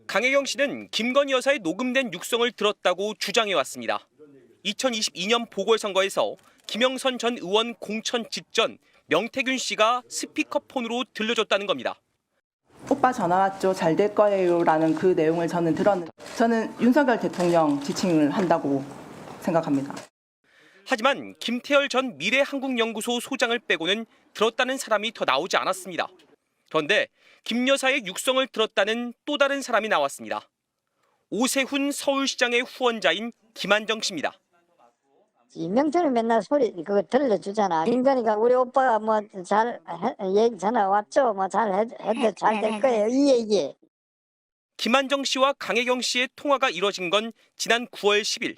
강혜경 씨는 김건희 여사의 녹음된 육성을 들었다고 주장해왔습니다. 2022년 보궐선거에서 김영선 전 의원 공천 직전 명태균 씨가 스피커폰으로 들려줬다는 겁니다. 오빠 전화 왔죠. 잘 될 거예요라는 그 내용을 저는 들었는데 저는 윤석열 대통령 지칭을 한다고 생각합니다. 하지만 김태열 전 미래한국연구소 소장을 빼고는 들었다는 사람이 더 나오지 않았습니다. 그런데 김 여사의 육성을 들었다는 또 다른 사람이 나왔습니다. 오세훈 서울시장의 후원자인 김한정 씨입니다. 임명철이 맨날 소리 그거 들려주잖아. 김건희가 우리 오빠가 뭐 잘 얘기 전화 왔죠. 뭐 잘 해도 잘 될 거예요. 이 얘기. 김한정 씨와 강혜경 씨의 통화가 이뤄진 건 지난 9월 10일.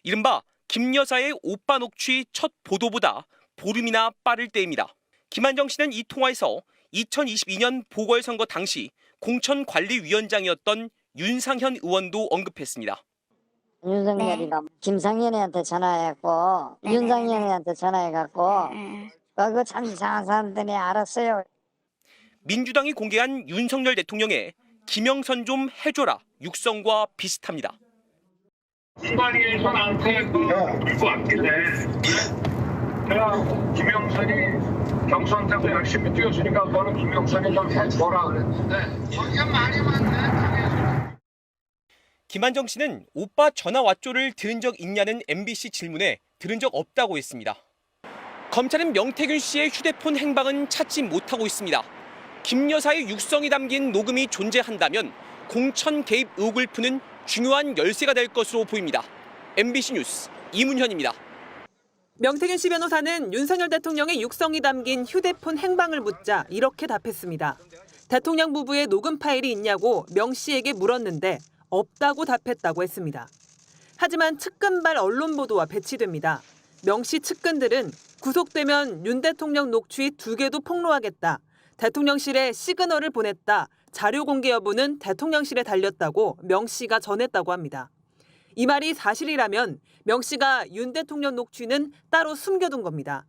이른바 김 여사의 오빠 녹취 첫 보도보다 보름이나 빠를 때입니다. 김한정 씨는 이 통화에서 2022년 보궐선거 당시 공천관리위원장이었던 윤상현 의원도 언급했습니다. 윤석열이가 김상현이한테 전화했고 윤상현이한테 전화해갖고 그거 참 이상한 사람들이 알았어요. 민주당이 공개한 윤석열 대통령의 김영선 좀 해줘라 육성과 비슷합니다. 김관희에서한테 물고 왔길래 내가 김영선이 경선 때도 열심히 뛰었으니까 너는 김영선이 좀 해줘라 그랬는데 거기가 많이 왔네. 김한정 씨는 오빠 전화 왔죠를 들은 적 있냐는 MBC 질문에 들은 적 없다고 했습니다. 검찰은 명태균 씨의 휴대폰 행방은 찾지 못하고 있습니다. 김 여사의 육성이 담긴 녹음이 존재한다면 공천 개입 의혹을 푸는 중요한 열쇠가 될 것으로 보입니다. MBC 뉴스 이문현입니다. 명태균 씨 변호사는 윤석열 대통령의 육성이 담긴 휴대폰 행방을 묻자 이렇게 답했습니다. 대통령 부부의 녹음 파일이 있냐고 명 씨에게 물었는데 없다고 답했다고 했습니다. 하지만 측근발 언론 보도와 배치됩니다. 명 씨 측근들은 구속되면 윤 대통령 녹취 2개도 폭로하겠다. 대통령실에 시그널을 보냈다. 자료 공개 여부는 대통령실에 달렸다고 명 씨가 전했다고 합니다. 이 말이 사실이라면 명 씨가 윤 대통령 녹취는 따로 숨겨둔 겁니다.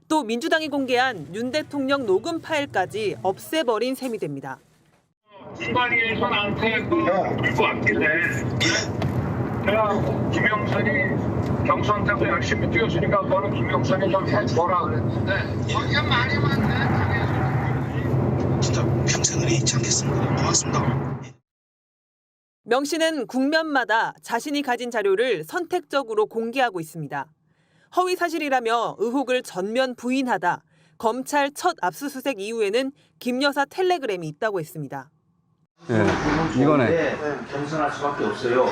또 민주당이 공개한 윤 대통령 녹음 파일까지 없애버린 셈이 됩니다. 김관희에서한테 물고 왔길래 내가 김영선이 경선 때도 열심히 뛰었으니까 너는 김영선이 좀 해줘라 그랬는데 거기가 많이 왔네. 진짜 평생을 잊지 않겠습니다. 고맙습니다. 명 씨는 국면마다 자신이 가진 자료를 선택적으로 공개하고 있습니다. 허위 사실이라며 의혹을 전면 부인하다 검찰 첫 압수수색 이후에는 김 여사 텔레그램이 있다고 했습니다. 네, 이거네. 겸손할 수밖에 없어요.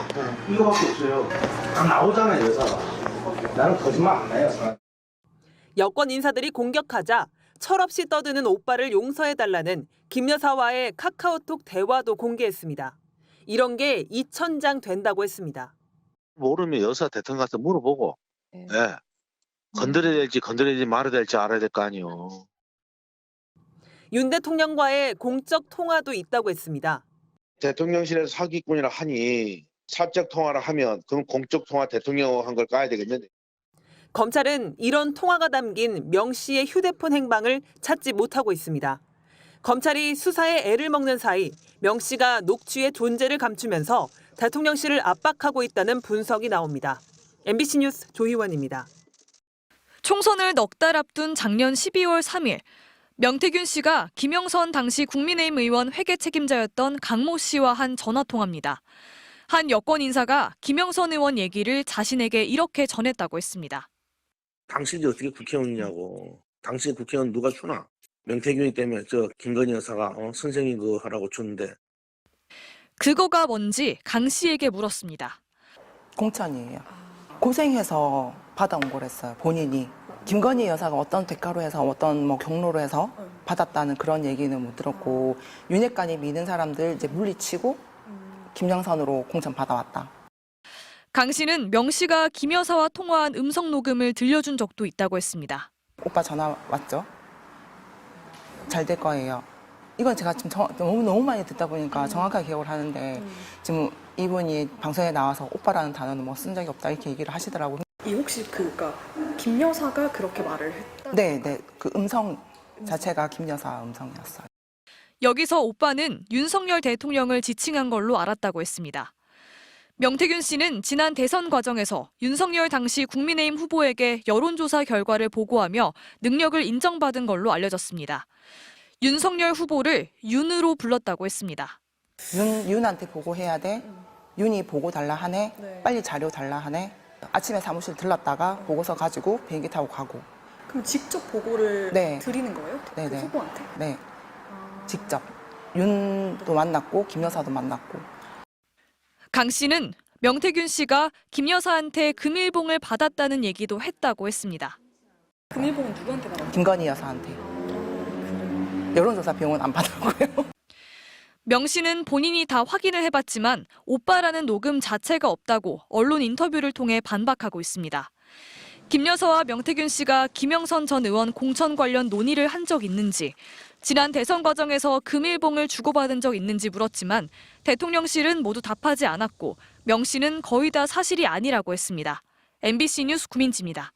이거밖에 없어요. 다 나오잖아요, 여사가. 나는 거짓말 안 해요. 여권 인사들이 공격하자 철없이 떠드는 오빠를 용서해달라는 김 여사와의 카카오톡 대화도 공개했습니다. 이런 게 2,000장 된다고 했습니다. 모르면 여사 대통령 가서 물어보고 네. 건드려야 될지 건드리지 말아야 될지 알아야 될 거 아니에요. 윤 대통령과의 공적 통화도 있다고 했습니다. 대통령실에서 사기꾼이라 하니 사적 통화를 하면 그럼 공적 통화 대통령 한 걸 까야 되겠는데. 검찰은 이런 통화가 담긴 명 씨의 휴대폰 행방을 찾지 못하고 있습니다. 검찰이 수사에 애를 먹는 사이 명 씨가 녹취의 존재를 감추면서 대통령실을 압박하고 있다는 분석이 나옵니다. MBC 뉴스 조희원입니다. 총선을 넉 달 앞둔 작년 12월 3일 명태균 씨가 김영선 당시 국민의힘 의원 회계 책임자였던 강모 씨와 한 전화통화입니다. 한 여권 인사가 김영선 의원 얘기를 자신에게 이렇게 전했다고 했습니다. 당신이 어떻게 국회의원이냐고. 당신 국회의원 누가 주나? 명태균이 때문에 저 김건희 여사가 선생님 그거 하라고 줬는데. 그거가 뭔지 강 씨에게 물었습니다. 공천이에요. 고생해서 받아온 거랬어요. 본인이. 김건희 여사가 어떤 대가로 해서 어떤 경로로 해서 받았다는 그런 얘기는 못 들었고 윤핵관이 믿는 사람들 이제 물리치고 김영선으로 공천 받아왔다. 강 씨는 명 씨가 김 여사와 통화한 음성 녹음을 들려준 적도 있다고 했습니다. 오빠 전화 왔죠? 잘 될 거예요. 이건 제가 지금 너무 많이 듣다 보니까 정확하게 기억을 하는데 지금 이분이 방송에 나와서 오빠라는 단어는 쓴 적이 없다 이렇게 얘기를 하시더라고요. 이 혹시 김 여사가 그렇게 말을 했다? 네. 그 음성 자체가 김 여사 음성이었어요. 여기서 오빠는 윤석열 대통령을 지칭한 걸로 알았다고 했습니다. 명태균 씨는 지난 대선 과정에서 윤석열 당시 국민의힘 후보에게 여론조사 결과를 보고하며 능력을 인정받은 걸로 알려졌습니다. 윤석열 후보를 윤으로 불렀다고 했습니다. 윤한테 보고해야 돼. 윤이 보고 달라 하네. 네. 빨리 자료 달라 하네. 아침에 사무실 들렀다가 보고서 가지고 비행기 타고 가고. 그럼 직접 보고를 네. 드리는 거예요? 그 네네. 후보한테? 네. 직접. 윤도 만났고 김 여사도 만났고. 강 씨는 명태균 씨가 김 여사한테 금일봉을 받았다는 얘기도 했다고 했습니다. 금일봉은 누구한테 받았어요? 김건희 여사한테. 여론조사 비용은 안 받았고요. 명 씨는 본인이 다 확인을 해봤지만 오빠라는 녹음 자체가 없다고 언론 인터뷰를 통해 반박하고 있습니다. 김 여사와 명태균 씨가 김영선 전 의원 공천 관련 논의를 한 적 있는지, 지난 대선 과정에서 금일봉을 주고받은 적 있는지 물었지만 대통령실은 모두 답하지 않았고 명 씨는 거의 다 사실이 아니라고 했습니다. MBC 뉴스 구민지입니다.